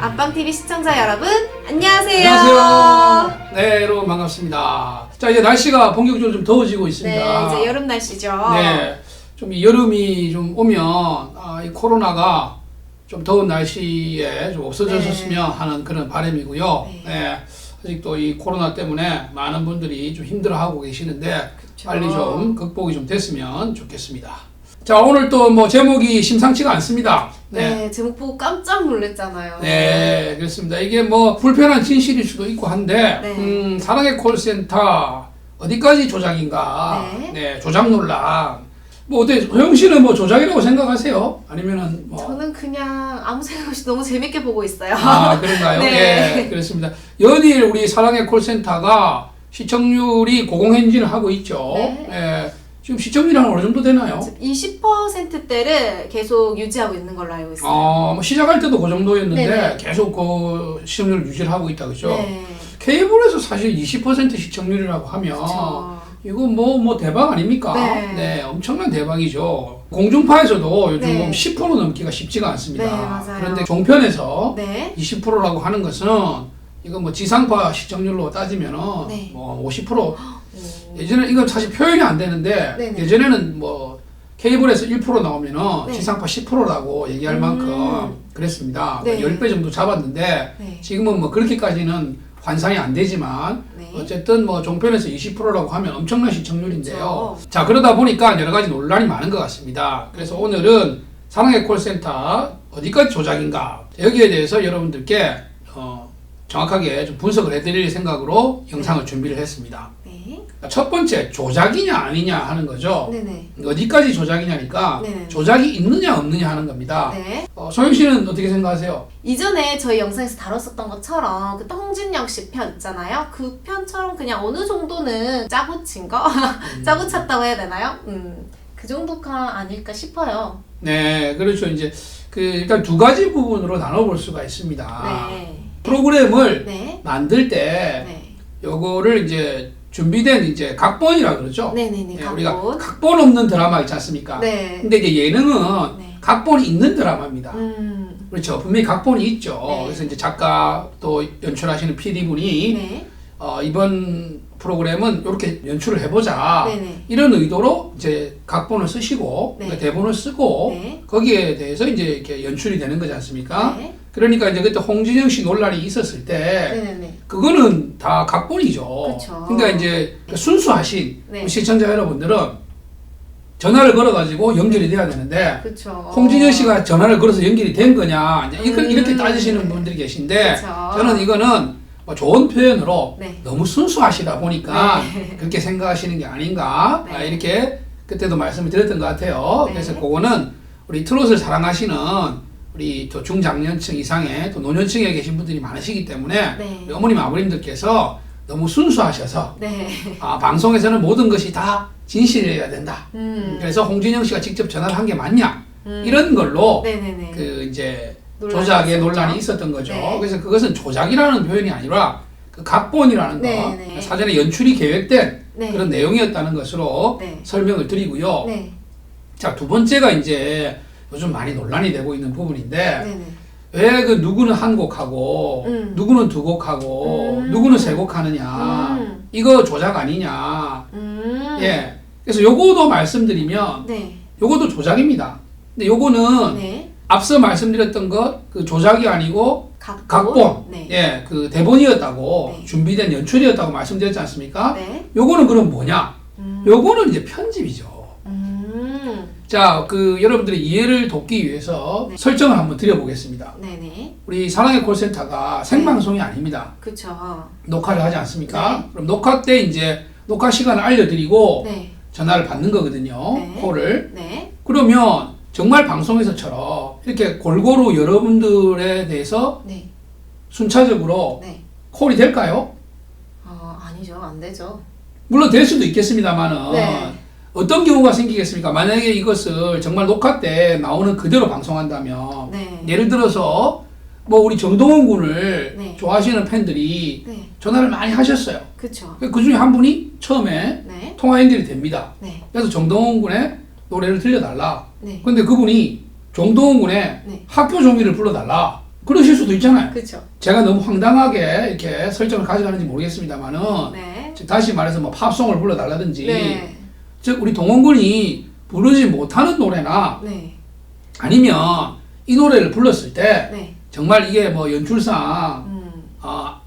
안방TV 시청자 여러분, 안녕하세요. 안녕하세요. 네, 여러분 반갑습니다. 자, 이제 날씨가 본격적으로 좀 더워지고 있습니다. 네, 이제 여름 날씨죠. 네, 좀 이 여름이 좀 오면 이 코로나가 좀 더운 날씨에 좀 없어졌으면 하는 그런 바람이고요. 네. 네, 아직도 이 코로나 때문에 많은 분들이 좀 힘들어하고 계시는데 그쵸. 빨리 좀 극복이 좀 됐으면 좋겠습니다. 자, 오늘 또 뭐 제목이 심상치가 않습니다. 네, 제목 보고 깜짝 놀랐잖아요. 네, 그렇습니다. 이게 뭐 불편한 진실일 수도 있고 한데, 네. 사랑의 콜센터 어디까지 조작인가? 네. 조작 논란. 뭐 어때? 호영 씨는 뭐 조작이라고 생각하세요? 아니면은 뭐? 저는 그냥 아무 생각 없이 너무 재밌게 보고 있어요. 아, 그런가요? 네. 네, 그렇습니다. 연일 우리 사랑의 콜센터가 시청률이 고공행진을 하고 있죠. 네. 예, 지금 시청률이 한 어느 정도 되나요? 20%대를 계속 유지하고 있는 걸로 알고 있어요. 뭐 시작할 때도 그 정도였는데 네네. 계속 그 시청률을 유지를 하고 있다 그죠? 네. 케이블에서 사실 20% 시청률이라고 하면 그쵸. 이거 뭐 대박 아닙니까? 네. 엄청난 대박이죠. 공중파에서도 요즘 네. 10% 넘기가 쉽지가 않습니다. 네, 맞아요. 그런데 종편에서 네. 20%라고 하는 것은 이거 뭐 지상파 시청률로 따지면은 네. 뭐 50%. 예전에 이건 사실 표현이 안 되는데 네네. 예전에는 뭐 케이블에서 1% 나오면은 네. 지상파 10%라고 얘기할 만큼 그랬습니다. 네. 10배 정도 잡았는데 네. 지금은 뭐 그렇게까지는 환상이 안 되지만 네. 어쨌든 뭐 종편에서 20%라고 하면 엄청난 시청률인데요. 그렇죠. 자, 그러다 보니까 여러 가지 논란이 많은 것 같습니다. 그래서 오늘은 사랑의 콜센터 어디까지 조작인가 여기에 대해서 여러분들께 정확하게 좀 분석을 해드릴 생각으로 영상을 준비를 했습니다. 네. 첫 번째, 조작이냐 아니냐 하는 거죠. 네네. 어디까지 조작이냐니까 네네. 조작이 있느냐 없느냐 하는 겁니다. 네. 소영 씨는 어떻게 생각하세요? 이전에 저희 영상에서 다뤘었던 것처럼 그 홍진영 씨 편 있잖아요. 그 편처럼 그냥 어느 정도는 짜고 친 거? 짜고 찼다고 해야 되나요? 그 정도가 아닐까 싶어요. 네, 그렇죠. 이제 일단 두 가지 부분으로 나눠볼 수가 있습니다. 네. 프로그램을 네. 만들 때 네. 요거를 이제 준비된 이제 각본이라 그러죠. 네네네. 네, 각본. 우리가 각본 없는 드라마 있지 않습니까? 네. 근데 이제 예능은 네. 각본이 있는 드라마입니다. 그렇죠. 분명히 각본이 있죠. 네. 그래서 이제 작가 또 연출하시는 PD분이 네. 이번 프로그램은 이렇게 연출을 해보자. 네네. 이런 의도로 이제 각본을 쓰시고 네. 그러니까 대본을 쓰고 네. 거기에 대해서 이제 이렇게 연출이 되는 거지 않습니까? 네. 그러니까 이제 그때 홍진영 씨 논란이 있었을 때 네네네. 그거는 다 각본이죠. 그쵸. 그러니까 이제 순수하신 네. 우리 시청자 여러분들은 전화를 걸어가지고 연결이 돼야 되는데 그쵸. 홍진영 씨가 전화를 걸어서 연결이 된 거냐 이제 이렇게 따지시는 분들이 계신데 그쵸. 저는 이거는 뭐 좋은 표현으로 네. 너무 순수하시다 보니까 네. 그렇게 생각하시는 게 아닌가 네. 이렇게 그때도 말씀을 드렸던 것 같아요. 네. 그래서 그거는 우리 트롯을 사랑하시는 우리 또 중장년층 이상의 또 노년층에 계신 분들이 많으시기 때문에 네. 우리 어머님 아버님들께서 너무 순수하셔서 네. 방송에서는 모든 것이 다 진실이어야 된다. 그래서 홍진영 씨가 직접 전화를 한 게 맞냐 이런 걸로 네네네. 이제 논란이 조작의 있었죠. 논란이 있었던 거죠. 네. 그래서 그것은 조작이라는 표현이 아니라 그 각본이라는 네, 거 네. 사전에 연출이 계획된 네. 그런 내용이었다는 것으로 네. 설명을 드리고요. 네. 자, 두 번째가 이제 요즘 많이 논란이 되고 있는 부분인데 네네. 왜 그 누구는 한 곡하고 누구는 두 곡하고 누구는 세 곡 하느냐 이거 조작 아니냐. 예. 그래서 요거도 말씀드리면 네. 요것도 조작입니다. 근데 요거는 네. 앞서 말씀드렸던 것 그 조작이 아니고 각본, 네. 예, 그 대본이었다고 네. 준비된 연출이었다고 말씀드렸지 않습니까? 네. 요거는 그럼 뭐냐? 요거는 이제 편집이죠. 자, 여러분들의 이해를 돕기 위해서 네. 설정을 한번 드려보겠습니다. 네네. 우리 사랑의 콜센터가 생방송이 아닙니다. 그쵸. 녹화를 하지 않습니까? 네. 그럼 녹화 때 이제 녹화 시간을 알려드리고 네. 전화를 받는 거거든요. 네. 콜을. 네. 그러면 정말 방송에서처럼 이렇게 골고루 여러분들에 대해서 네. 순차적으로 네. 콜이 될까요? 아니죠. 안 되죠. 물론 될 수도 있겠습니다만은 네. 어떤 경우가 생기겠습니까? 만약에 이것을 정말 녹화 때 나오는 그대로 방송한다면 네. 예를 들어서 뭐 우리 정동원 군을 네. 좋아하시는 팬들이 네. 전화를 많이 하셨어요. 그쵸. 그 중에 한 분이 처음에 네. 통화 연결이 됩니다. 네. 그래서 정동원 군의 노래를 들려달라. 네. 근데 그분이 정동원 군의 네. 학교 종이를 불러달라. 그러실 수도 있잖아요. 그렇죠. 제가 너무 황당하게 이렇게 설정을 가져가는지 모르겠습니다만은 네. 다시 말해서 뭐 팝송을 불러달라든지 네. 즉 우리 동원군이 부르지 못하는 노래나 네. 아니면 이 노래를 불렀을 때 네. 정말 이게 뭐 연출상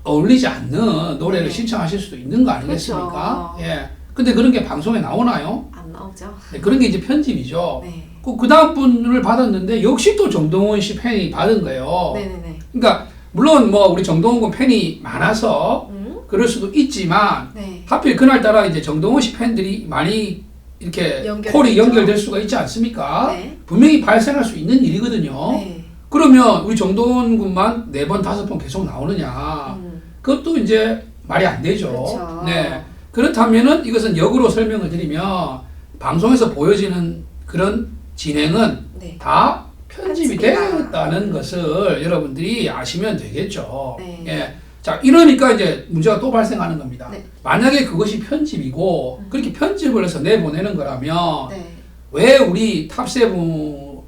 어울리지 않는 노래를 네. 신청하실 수도 있는 거 아니겠습니까? 그렇죠. 예. 근데 그런 게 방송에 나오나요? 안 나오죠. 네, 그런 게 이제 편집이죠. 네. 그 다음 분을 받았는데 역시 또 정동원 씨 팬이 받은 거예요. 네네네. 그러니까 물론 뭐 우리 정동원 군 팬이 많아서 그럴 수도 있지만 네. 하필 그날따라 이제 정동원 씨 팬들이 많이 이렇게 콜이 연결될 수가 있지 않습니까? 네. 분명히 발생할 수 있는 일이거든요. 네. 그러면 우리 정동원 군만 4번, 5번 계속 나오느냐? 그것도 이제 말이 안 되죠. 그렇죠. 네. 그렇다면은 이것은 역으로 설명을 드리면 방송에서 보여지는 그런 진행은 네. 다 편집이 편집이다. 되었다는 것을 여러분들이 아시면 되겠죠. 네. 예. 자, 이러니까 이제 문제가 또 발생하는 겁니다. 네. 만약에 그것이 편집이고 그렇게 편집을 해서 내보내는 거라면 네. 왜 우리 탑세븐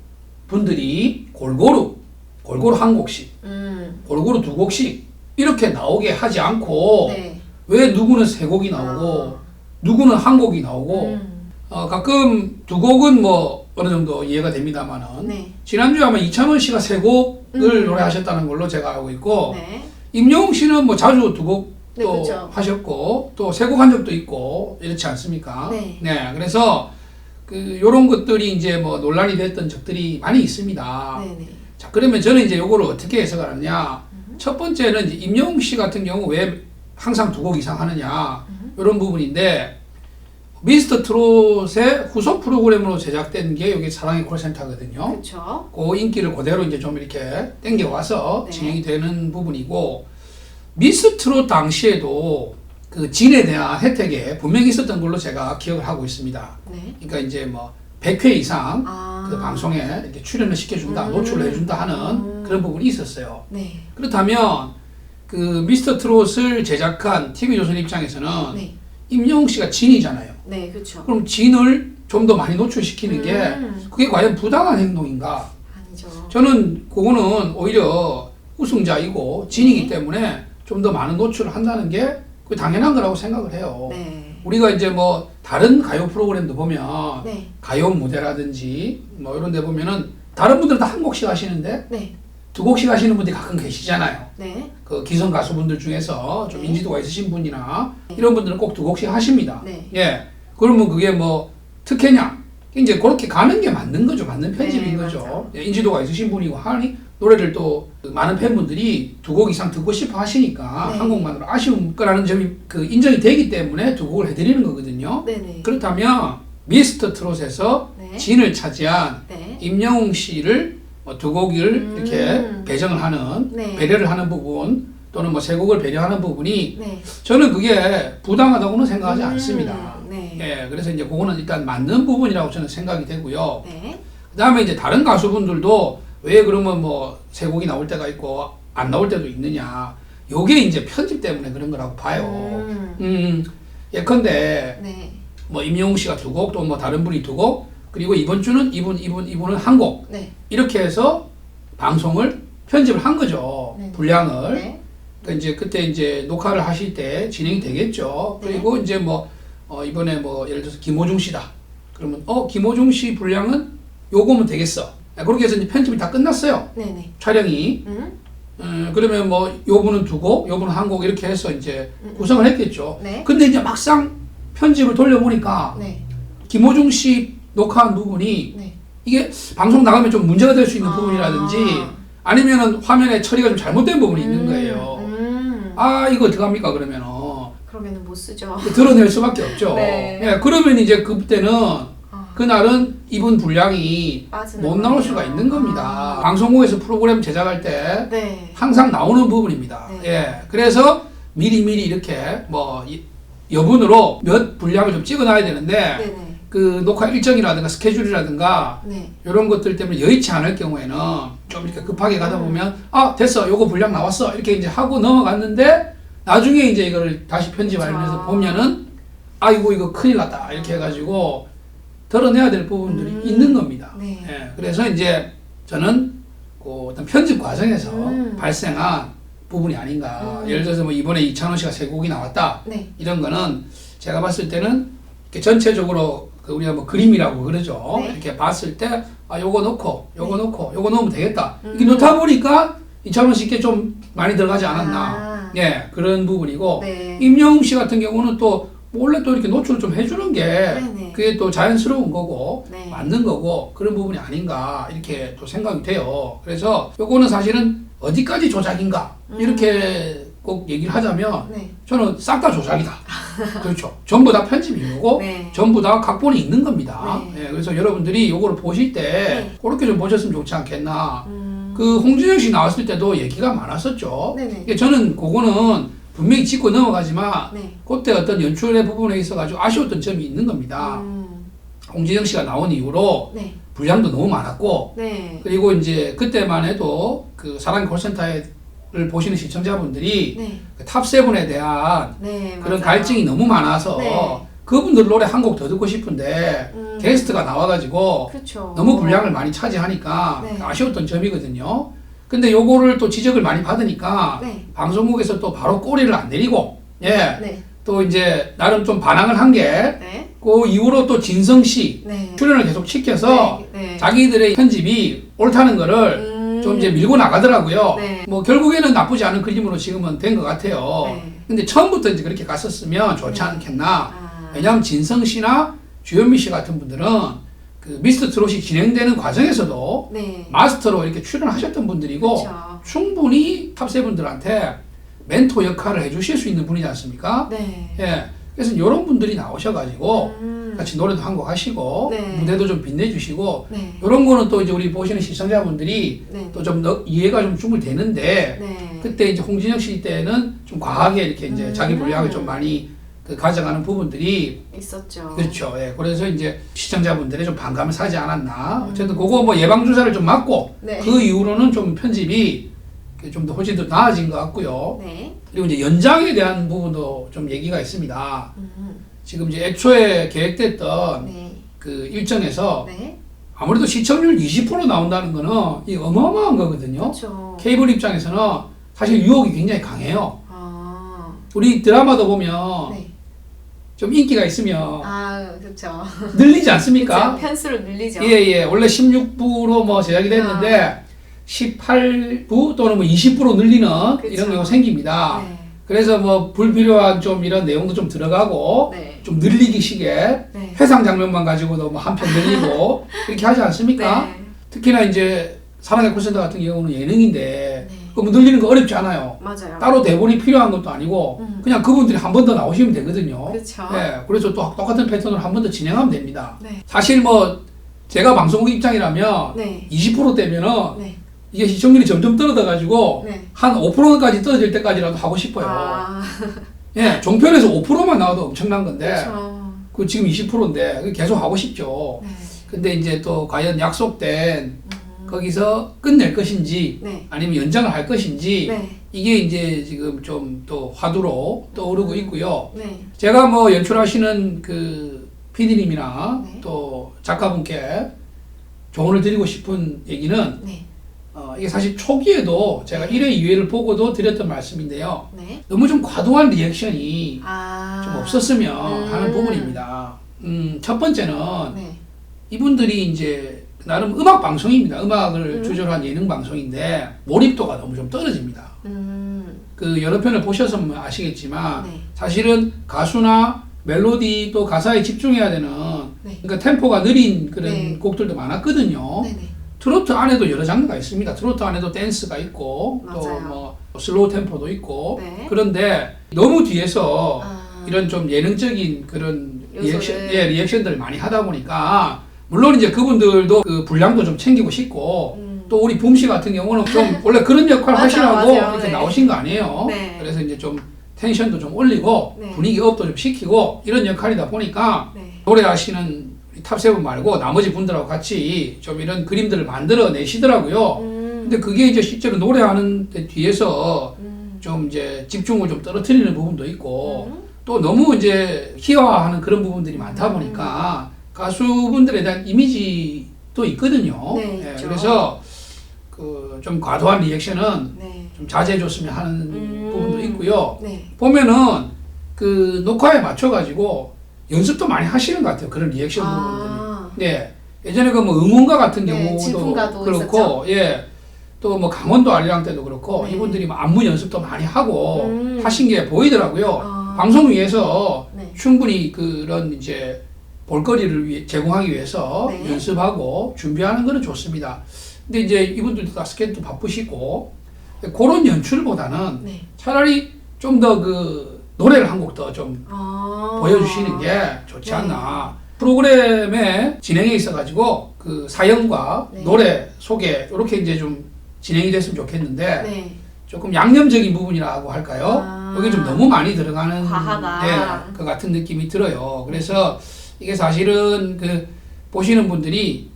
분들이 골고루 한 곡씩, 골고루 2곡씩 이렇게 나오게 하지 않고 네. 왜 누구는 3곡이 나오고 누구는 1곡이 나오고 가끔 2곡은 뭐 어느 정도 이해가 됩니다만은 네. 지난주에 아마 이찬원 씨가 3곡을 노래하셨다는 걸로 제가 알고 있고 네. 임영웅 씨는 뭐 자주 2곡 네, 또 그렇죠. 하셨고 또 3곡 한 적도 있고 이렇지 않습니까? 네. 그래서 요런 것들이 이제 뭐 논란이 됐던 적들이 많이 있습니다. 네네. 자, 그러면 저는 이제 요거를 어떻게 해석하느냐. 첫 번째는 이제 임영웅 씨 같은 경우 왜 항상 2곡 이상 하느냐. 이런 부분인데, 미스터 트롯의 후속 프로그램으로 제작된 게 여기 사랑의 콜센터거든요. 그렇죠. 그 인기를 그대로 이제 좀 이렇게 땡겨와서 네. 진행이 되는 부분이고, 미스터 트롯 당시에도 그 진에 대한 혜택에 분명히 있었던 걸로 제가 기억을 하고 있습니다. 네. 그러니까 이제 뭐 100회 이상 아. 그 방송에 이렇게 출연을 시켜준다, 노출을 해준다 하는 그런 부분이 있었어요. 네. 그렇다면 그 미스터 트롯을 제작한 TV조선 입장에서는 네. 임영웅 씨가 진이잖아요. 네, 그렇죠. 그럼 진을 좀 더 많이 노출시키는 게 그게 과연 부당한 행동인가? 아니죠. 저는 그거는 오히려 우승자이고 진이기 때문에 좀 더 많은 노출을 한다는 게 그게 당연한 거라고 생각을 해요. 네. 우리가 이제 뭐 다른 가요 프로그램도 보면 네. 가요 무대라든지 뭐 이런 데 보면은 다른 분들은 다 1곡씩 하시는데 네. 2곡씩 하시는 분들이 가끔 계시잖아요. 네. 그 기성 가수분들 중에서 좀 네. 인지도가 있으신 분이나 이런 분들은 꼭 2곡씩 하십니다. 네. 예. 그러면 그게 뭐 특혜냐? 이제 그렇게 가는 게 맞는 거죠. 맞는 편집인 네, 거죠. 맞아요. 예, 인지도가 있으신 분이고 하니 노래를 또 많은 팬분들이 2곡 이상 듣고 싶어 하시니까 네. 한 곡만으로 아쉬운 거라는 점이 그 인정이 되기 때문에 2곡을 해드리는 거거든요. 네네. 그렇다면 미스터 트롯에서 네. 진을 차지한 네. 임영웅 씨를 뭐 2곡을 이렇게 배정을 하는 네. 배려를 하는 부분 또는 뭐 3곡을 배려하는 부분이 네. 저는 그게 부당하다고는 생각하지 않습니다. 네. 예, 그래서 이제 그거는 일단 맞는 부분이라고 저는 생각이 되고요. 네. 그 다음에 이제 다른 가수분들도 왜 그러면 뭐 3곡이 나올 때가 있고 안 나올 때도 있느냐. 요게 이제 편집 때문에 그런 거라고 봐요. 예컨대 네. 뭐 임영웅 씨가 2곡 또 뭐 다른 분이 2곡 그리고 이번 주는 이분은 1곡 네. 이렇게 해서 방송을 편집을 한 거죠. 네. 분량을. 네. 그러니까 이제 그때 이제 녹화를 하실 때 진행이 되겠죠. 네. 그리고 이제 뭐 이번에 뭐 예를 들어서 김호중 씨다. 그러면 김호중 씨 분량은 요거면 되겠어. 그렇게 해서 이제 편집이 다 끝났어요. 네네. 촬영이. 그러면 뭐 요분은 2곡, 요분은 1곡 이렇게 해서 이제 구성을 했겠죠. 네. 근데 이제 막상 편집을 돌려보니까 네. 김호중 씨 녹화한 부분이 네. 이게 방송 나가면 좀 문제가 될 수 있는 아. 부분이라든지 아니면은 화면에 처리가 좀 잘못된 부분이 있는 거예요. 아, 이거 어떡합니까, 그러면은. 그러면은 못 쓰죠. 드러낼 수밖에 없죠. 네. 예, 그러면 이제 그때는 그날은 이분 분량이 빠지는 못 나올 거네요. 수가 있는 겁니다. 방송국에서 프로그램 제작할 때 네. 항상 나오는 부분입니다. 네. 예, 그래서 미리미리 이렇게 뭐 여분으로 몇 분량을 좀 찍어놔야 되는데 네네. 그 녹화 일정이라든가 스케줄이라든가 네. 이런 것들 때문에 여의치 않을 경우에는 좀 이렇게 급하게 가다 보면 됐어 요거 분량 나왔어 이렇게 이제 하고 넘어갔는데 나중에 이제 이걸 다시 편집하면서 보면은 이거 큰일 났다 이렇게 해가지고 드러내야 될 부분들이 있는 겁니다. 네. 예, 그래서 이제 저는 그 어떤 편집 과정에서 음. 발생한 부분이 아닌가. 예를 들어서 뭐 이번에 이찬원 씨가 세 곡이 나왔다. 네. 이런 거는 제가 봤을 때는 이렇게 전체적으로 그 우리가 뭐 그림이라고 그러죠. 네. 이렇게 봤을 때 아 요거 넣고 요거 네. 넣고 요거 넣으면 되겠다. 이렇게 넣다 보니까 이찬원 씨께 좀 많이 들어가지 않았나. 아. 예, 그런 부분이고 네. 임영웅 씨 같은 경우는 또 원래 또 이렇게 노출을 좀 해주는 게 네네. 그게 또 자연스러운 거고 네. 맞는 거고 그런 부분이 아닌가 이렇게 또 생각이 돼요. 그래서 요거는 사실은 어디까지 조작인가 이렇게 꼭 얘기를 하자면 네. 저는 싹 다 조작이다. 그렇죠. 전부 다 편집이고 네. 전부 다 각본이 있는 겁니다. 네. 예, 그래서 여러분들이 요거를 보실 때 네. 그렇게 좀 보셨으면 좋지 않겠나. 그 홍진영 씨 나왔을 때도 얘기가 많았었죠. 네네. 이게 저는 그거는 분명히 짚고 넘어가지만 네. 그때 어떤 연출의 부분에 있어가지고 아쉬웠던 점이 있는 겁니다. 홍진영 씨가 나온 이후로 네. 분량도 너무 많았고 네. 그리고 이제 그때만 해도 그 사랑의 콜센터를 보시는 시청자분들이 네. 그 탑7에 대한 네. 그런 맞아요. 갈증이 너무 많아서 네. 그분들 노래 한 곡 더 듣고 싶은데 게스트가 나와가지고 그렇죠. 너무 분량을 많이 차지하니까 네. 아쉬웠던 점이거든요. 근데 요거를 또 지적을 많이 받으니까 네. 방송국에서 또 바로 꼬리를 안 내리고 예. 네. 또 이제 나름 좀 반항을 한 게 네. 그 이후로 또 진성 씨 네. 출연을 계속 시켜서 네. 네. 자기들의 편집이 옳다는 거를 좀 이제 밀고 나가더라고요. 네. 뭐 결국에는 나쁘지 않은 그림으로 지금은 된 것 같아요. 네. 근데 처음부터 이제 그렇게 갔었으면 좋지 네. 않겠나. 아. 왜냐하면 진성 씨나 주현미 씨 같은 분들은 그 미스터 트롯이 진행되는 과정에서도 네. 마스터로 이렇게 출연하셨던 분들이고 그렇죠. 충분히 탑7분들한테 멘토 역할을 해주실 수 있는 분이지 않습니까? 네. 예. 그래서 이런 분들이 나오셔가지고 같이 노래도 한 곡 하시고 네. 무대도 좀 빛내주시고 네. 이런 거는 또 이제 우리 보시는 시청자분들이 네. 또 좀 이해가 좀 충분히 되는데 네. 그때 이제 홍진영 씨 때는 좀 과하게 이렇게 이제 자기 분량을 좀 많이 그 가져가는 부분들이 있었죠. 그렇죠. 예. 그래서 이제 시청자분들의 좀 반감을 사지 않았나. 어쨌든 그거 뭐 예방주사를 좀 맞고 네. 그 이후로는 좀 편집이 좀 더 훨씬 더 나아진 것 같고요. 네. 그리고 이제 연장에 대한 부분도 좀 얘기가 있습니다. 음. 지금 이제 애초에 계획됐던 네. 그 일정에서 네. 아무래도 시청률 20% 나온다는 거는 이 어마어마한 거거든요. 그렇죠. 케이블 입장에서는 사실 유혹이 굉장히 강해요. 아. 우리 드라마도 보면 네. 좀 인기가 있으면 아, 그렇죠. 늘리지 않습니까? 그쵸, 편수를 늘리죠. 예. 원래 16부로 뭐 제작이 됐는데 18부 또는 뭐 20부로 늘리는 그쵸. 이런 경우가 생깁니다. 네. 그래서 뭐 불필요한 좀 이런 내용도 좀 들어가고 네. 좀 늘리기 식의 네. 회상 장면만 가지고도 뭐 한 편 늘리고 이렇게 하지 않습니까? 네. 특히나 이제 사랑의 콜센터 같은 경우는 예능인데 네. 그거 뭐 늘리는 거 어렵지 않아요. 맞아요. 따로 대본이 필요한 것도 아니고 그냥 그분들이 한 번 더 나오시면 되거든요. 그렇죠. 예, 그래서 또 똑같은 패턴으로 한 번 더 진행하면 됩니다. 네. 사실 뭐 제가 방송국 입장이라면 네. 20%대면은 네. 이게 시청률이 점점 떨어져가지고 네. 한 5%까지 떨어질 때까지라도 하고 싶어요. 아. 예, 종편에서 5%만 나와도 엄청난 건데 그렇죠. 그 지금 20%인데 계속 하고 싶죠. 네. 근데 이제 또 과연 약속된 거기서 끝낼 것인지 네. 아니면 연장을 할 것인지 네. 이게 이제 지금 좀 또 화두로 떠오르고 있고요. 네. 제가 뭐 연출하시는 그 PD님이나 네. 또 작가분께 조언을 드리고 싶은 얘기는 네. 이게 사실 초기에도 제가 1회, 2회를 보고도 드렸던 말씀인데요. 네. 너무 좀 과도한 리액션이 아. 좀 없었으면 하는 부분입니다. 첫 번째는 네. 이분들이 이제 나름 음악 방송입니다. 음악을 주제로한 예능 방송인데 몰입도가 너무 좀 떨어집니다. 그 여러 편을 보셔서 아시겠지만 네. 사실은 가수나 멜로디 또 가사에 집중해야 되는 네. 그러니까 템포가 느린 그런 네. 곡들도 많았거든요. 네네. 트로트 안에도 여러 장르가 있습니다. 트로트 안에도 댄스가 있고 또 맞아요. 뭐 슬로우 템포도 있고 네. 그런데 너무 뒤에서 아. 이런 좀 예능적인 그런 요소를. 리액션들을 많이 하다 보니까 물론 이제 그분들도 그 분량도 좀 챙기고 싶고 또 우리 붐씨 같은 경우는 좀 원래 그런 역할 맞아, 하시라고 맞아요. 이렇게 네. 나오신 거 아니에요. 네. 그래서 이제 좀 텐션도 좀 올리고 네. 분위기 업도 좀 시키고 이런 역할이다 보니까 네. 노래하시는 탑7 말고 나머지 분들하고 같이 좀 이런 그림들을 만들어 내시더라고요. 근데 그게 이제 실제로 노래하는 데 뒤에서 좀 이제 집중을 좀 떨어뜨리는 부분도 있고 또 너무 이제 희화화하는 그런 부분들이 많다 보니까 가수분들에 대한 이미지도 있거든요. 네, 예, 있죠. 그래서 그 좀 과도한 리액션은 네. 좀 자제해줬으면 하는 부분도 있고요. 네. 보면은 그 녹화에 맞춰가지고 연습도 많이 하시는 것 같아요. 그런 리액션 부분들이. 네. 예전에 그 뭐 응원가 같은 네, 경우도 질풍가도 그렇고, 예. 또 뭐 강원도 아리랑 때도 그렇고, 네. 이분들이 뭐 안무 연습도 많이 하고 음. 하신 게 보이더라고요. 방송 위해서 네. 충분히 그런 이제 볼거리를 제공하기 위해서 네. 연습하고 준비하는 거는 좋습니다. 근데 이제 이분들도 다 스케줄도 바쁘시고, 그런 연출보다는 네. 차라리 좀 더 그 노래를 한 곡 더 좀 보여주시는 게 좋지 네. 않나. 프로그램의 진행에 있어가지고 그 사연과 네. 노래 소개 이렇게 이제 좀 진행이 됐으면 좋겠는데 네. 조금 양념적인 부분이라고 할까요? 여기 좀 너무 많이 들어가는 과하다. 그 같은 느낌이 들어요. 그래서 이게 사실은 그 보시는 분들이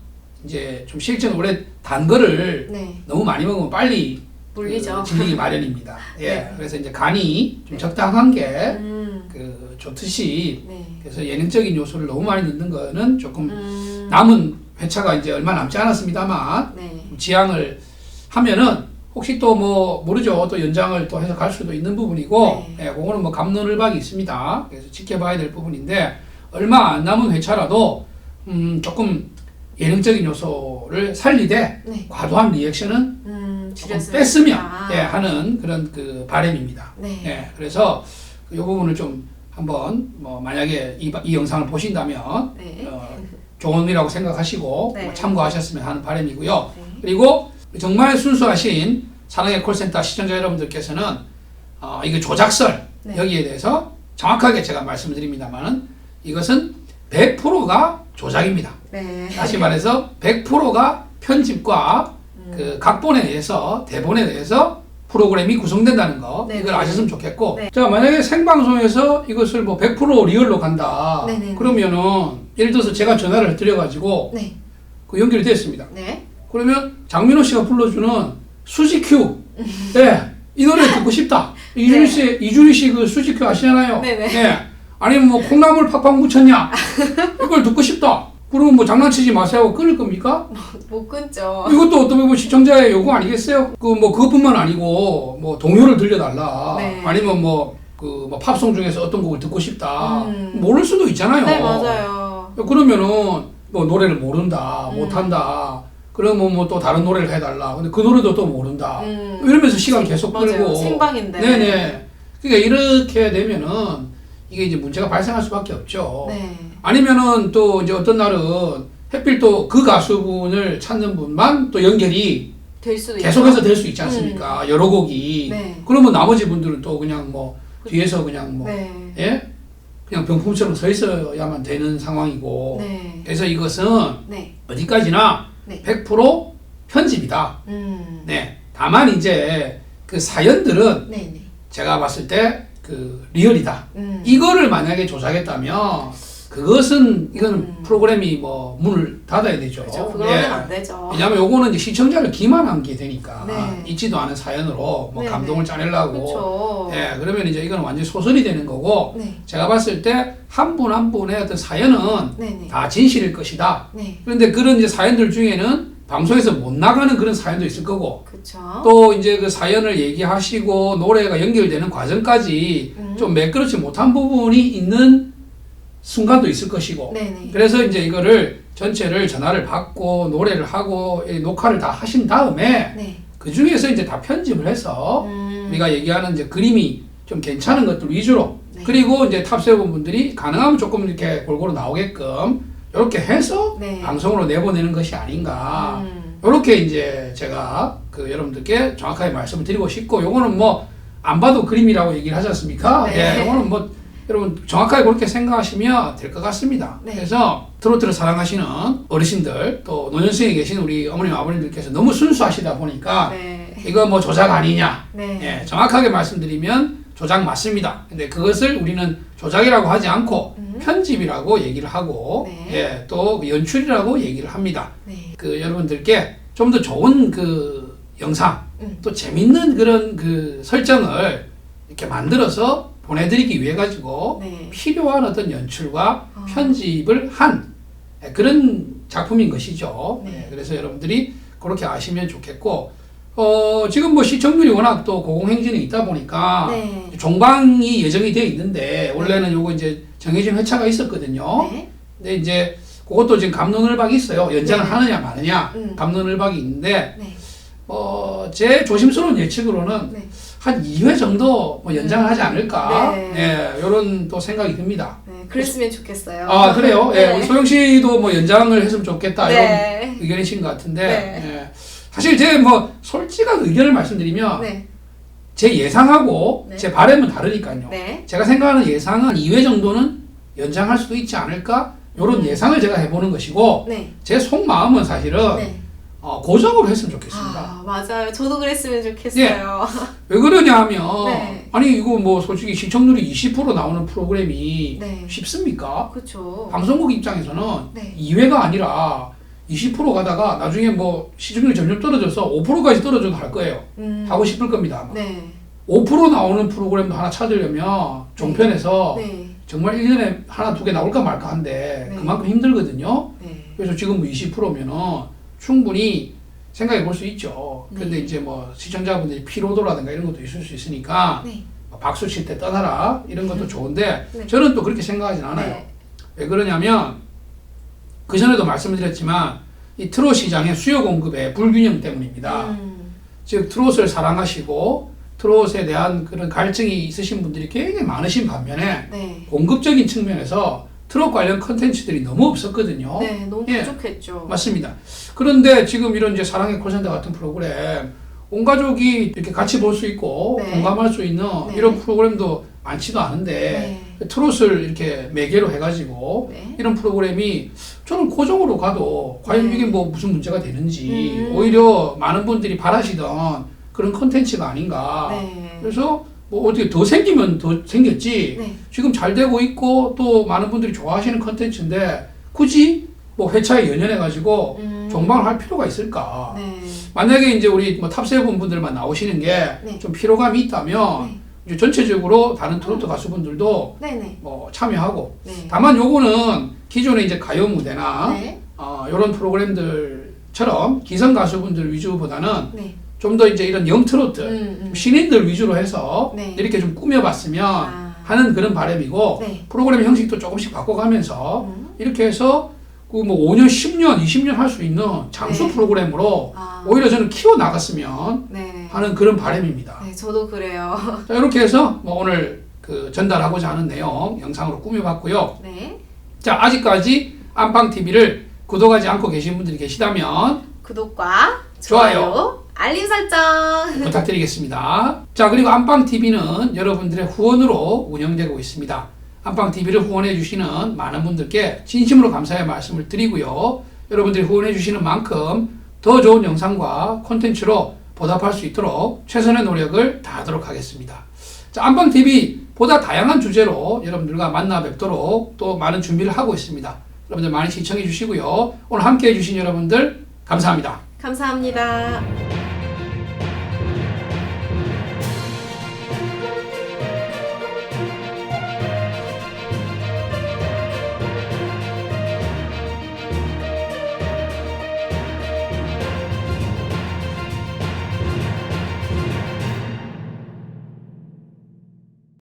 이제 좀 실전 오래 단 거를 네. 너무 많이 먹으면 빨리 물리죠. 질리기 마련입니다. 예, 네. 그래서 이제 간이 좀 네. 적당한 게 음. 그 좋듯이 네. 그래서 예능적인 요소를 너무 많이 넣는 거는 조금 남은 회차가 이제 얼마 남지 않았습니다만 네. 지양을 하면은 혹시 또 뭐 모르죠. 또 연장을 또 해서 갈 수도 있는 부분이고 네. 예, 그거는 뭐 갑론을박이 있습니다. 그래서 지켜봐야 될 부분인데 얼마 안 남은 회차라도 조금 예능적인 요소를 살리되 네. 과도한 리액션은 조금 줄였으면 뺐으면 좋겠다. 예, 하는 그런 그 바람입니다. 네. 예, 그래서 이 부분을 좀 한번 뭐 만약에 이 영상을 보신다면 네. 좋은 일이라고 생각하시고 네. 참고하셨으면 하는 바람이고요. 네. 그리고 정말 순수하신 사랑의 콜센터 시청자 여러분들께서는 이게 조작설 네. 여기에 대해서 정확하게 제가 말씀드립니다만은 이것은 100%가 조작입니다. 네. 다시 말해서 100%가 편집과 그 각본에 의해서 대본에 의해서 프로그램이 구성된다는 거 네네. 이걸 아셨으면 좋겠고 네. 자 만약에 생방송에서 이것을 뭐 100% 리얼로 간다 네네네. 그러면은 예를 들어서 제가 전화를 드려가지고 네. 그 연결이 됐습니다. 네. 그러면 장민호 씨가 불러주는 수지큐 네, 이 노래 듣고 싶다. 이준희 씨 그 수지큐 아시잖아요. 네네. 네. 아니면 뭐 콩나물 팍팍 묻혔냐 이걸 듣고 싶다. 그러면 뭐 장난치지 마세요. 끊을 겁니까? 못 끊죠. 이것도 어떻게 보면 시청자의 요구 아니겠어요? 그 뭐 그것뿐만 아니고 뭐 동요를 들려달라. 네. 아니면 뭐 팝송 중에서 어떤 곡을 듣고 싶다. 음. 모를 수도 있잖아요. 네, 맞아요. 그러면은 뭐 노래를 모른다, 못한다. 그러면 뭐 또 다른 노래를 해달라. 근데 그 노래도 또 모른다. 이러면서 시간 계속 맞아요. 끌고. 생방인데. 네네. 그러니까 이렇게 되면은 이게 이제 문제가 발생할 수밖에 없죠. 네. 아니면은 또 이제 어떤 날은 하필 또 그 가수분을 찾는 분만 또 연결이 될 수도 계속해서 될 수 있지 않습니까? 여러 곡이. 네. 그러면 나머지 분들은 또 그냥 뭐 뒤에서 그냥 뭐 네. 예? 그냥 병풍처럼 서 있어야만 되는 상황이고. 네. 그래서 이것은 네. 어디까지나 네. 100% 편집이다. 네. 다만 이제 그 사연들은 네. 네. 제가 봤을 때 그 리얼이다. 음. 이거를 만약에 조작했다면 이거는 프로그램이 뭐 문을 닫아야 되죠. 그렇죠. 그거는 예. 안 되죠. 왜냐하면 요거는 이제 시청자를 기만한 게 되니까 네. 있지도 않은 사연으로 뭐 네, 감동을 네. 짜내려고 그렇죠. 예 그러면 이제 이거는 완전 소설이 되는 거고 네. 제가 봤을 때 한 분 한 분의 어떤 사연은 네. 네. 다 진실일 것이다. 네. 그런데 그런 이제 사연들 중에는 방송에서 못 나가는 그런 사연도 있을 거고 그렇죠. 또 이제 그 사연을 얘기하시고 노래가 연결되는 과정까지 좀 매끄럽지 못한 부분이 있는 순간도 있을 것이고 네네. 그래서 이제 이거를 전체를 전화를 받고 노래를 하고 이 녹화를 다 하신 다음에 네. 그 중에서 이제 다 편집을 해서 우리가 얘기하는 이제 그림이 좀 괜찮은 것들 위주로 네. 그리고 이제 탑세븐 분들이 가능하면 조금 이렇게 골고루 나오게끔 이렇게 해서 네. 방송으로 내보내는 것이 아닌가 이렇게 이제 제가 그 여러분들께 정확하게 말씀을 드리고 싶고 요거는 뭐 안 봐도 그림이라고 얘기를 하지 않습니까? 네. 예, 요거는 뭐 여러분 정확하게 그렇게 생각하시면 될 것 같습니다. 네. 그래서 트로트를 사랑하시는 어르신들 또 노년층에 계신 우리 어머님 아버님들께서 너무 순수하시다 보니까 네. 이거 뭐 조작 아니냐? 네. 예, 정확하게 말씀드리면 조작 맞습니다. 근데 그것을 우리는 조작이라고 하지 않고 편집이라고 얘기를 하고 네. 예, 또 연출이라고 얘기를 합니다. 네. 그 여러분들께 좀 더 좋은 그 영상 또 재밌는 그런 그 설정을 이렇게 만들어서 보내드리기 위해 가지고 네. 필요한 어떤 연출과 편집을 한 그런 작품인 것이죠. 네. 그래서 여러분들이 그렇게 아시면 좋겠고 지금 뭐 시청률이 워낙 또 고공행진이 있다 보니까 네. 종방이 예정이 되어 있는데 원래는 요거 이제 정해진 회차가 있었거든요. 네. 근데 이제 그것도 지금 갑론을박이 있어요. 연장을 네. 하느냐 마느냐 갑론을박이 있는데 네. 제 조심스러운 예측으로는 네. 한 2회 정도 뭐 연장을 하지 않을까 네. 이런 또 생각이 듭니다. 네. 그랬으면 좋겠어요. 아 그래요? 네. 우리 소영 씨도 뭐 연장을 했으면 좋겠다 네. 이런 의견이신 것 같은데 네. 사실 제 뭐 솔직한 의견을 말씀드리면 네. 제 예상하고 네. 제 바람은 다르니까요. 네. 제가 생각하는 예상은 2회 정도는 연장할 수도 있지 않을까 이런 예상을 제가 해보는 것이고 네. 제 속마음은 사실은 네. 고정으로 했으면 좋겠습니다. 아, 맞아요. 저도 그랬으면 좋겠어요. 왜 그러냐 하면 네. 아니 이거 뭐 솔직히 시청률이 20% 나오는 프로그램이 네. 쉽습니까? 그렇죠. 방송국 입장에서는 네. 2회가 아니라 20% 가다가 나중에 뭐 시청률이 점점 떨어져서 5%까지 떨어져도 할 거예요. 하고 싶을 겁니다. 아마. 네. 5% 나오는 프로그램도 하나 찾으려면 종편에서 네. 정말 1년에 하나 두 개 나올까 말까 한데 네. 그만큼 힘들거든요. 네. 그래서 지금 뭐 20%면은 충분히 생각해 볼 수 있죠. 그런데 네. 이제 뭐 시청자분들이 피로도라든가 이런 것도 있을 수 있으니까 네. 박수 칠 때 떠나라 이런 것도 좋은데 네. 저는 또 그렇게 생각하진 않아요. 네. 왜 그러냐면 그 전에도 말씀을 드렸지만 이 트롯 시장의 수요 공급의 불균형 때문입니다. 즉 트롯을 사랑하시고 트롯에 대한 그런 갈증이 있으신 분들이 굉장히 많으신 반면에 네. 공급적인 측면에서 트롯 관련 컨텐츠들이 너무 없었거든요. 네. 너무 예. 부족했죠. 맞습니다. 그런데 지금 이런 이제 사랑의 콜센터 같은 프로그램 온 가족이 이렇게 같이 볼 수 있고 네. 공감할 수 있는 네. 이런 프로그램도 많지도 않은데 트롯을 이렇게 매개로 해가지고 네. 이런 프로그램이 저는 고정으로 가도 과연 네. 이게 뭐 무슨 문제가 되는지 오히려 많은 분들이 바라시던 그런 컨텐츠가 아닌가. 네. 그래서 뭐 어떻게 더 생기면 더 생겼지. 네. 지금 잘 되고 있고 또 많은 분들이 좋아하시는 컨텐츠인데 굳이 뭐 회차에 연연해가지고 종방을 할 필요가 있을까? 네. 만약에 이제 우리 뭐 탑세븐 분들만 나오시는 게 좀 네. 피로감이 있다면 네. 이제 전체적으로 다른 트로트 가수분들도 네네. 뭐 참여하고 네. 다만 요거는 기존의 이제 가요 무대나 네. 이런 프로그램들처럼 기성 가수분들 위주보다는 네. 좀 더 이제 이런 영트로트 신인들 위주로 해서 네. 이렇게 좀 꾸며봤으면 아. 하는 그런 바람이고 네. 프로그램 형식도 조금씩 바꿔가면서 이렇게 해서 그 뭐 5년, 10년, 20년 할 수 있는 장수 네. 프로그램으로 아. 오히려 저는 키워 나갔으면 네. 하는 그런 바람입니다. 네. 저도 그래요. 자, 이렇게 해서 뭐 오늘 그 전달하고자 하는 내용 영상으로 꾸며봤고요. 네. 자, 아직까지 안방TV를 구독하지 않고 계신 분들이 계시다면 구독과 좋아요, 알림 설정. 부탁드리겠습니다. 자, 그리고 안방TV는 여러분들의 후원으로 운영되고 있습니다. 안방TV를 후원해 주시는 많은 분들께 진심으로 감사의 말씀을 드리고요. 여러분들이 후원해 주시는 만큼 더 좋은 영상과 콘텐츠로 보답할 수 있도록 최선의 노력을 다하도록 하겠습니다. 자, 안방TV 보다 다양한 주제로 여러분들과 만나 뵙도록 또 많은 준비를 하고 있습니다. 여러분들 많이 시청해 주시고요. 오늘 함께 해 주신 여러분들 감사합니다. 감사합니다.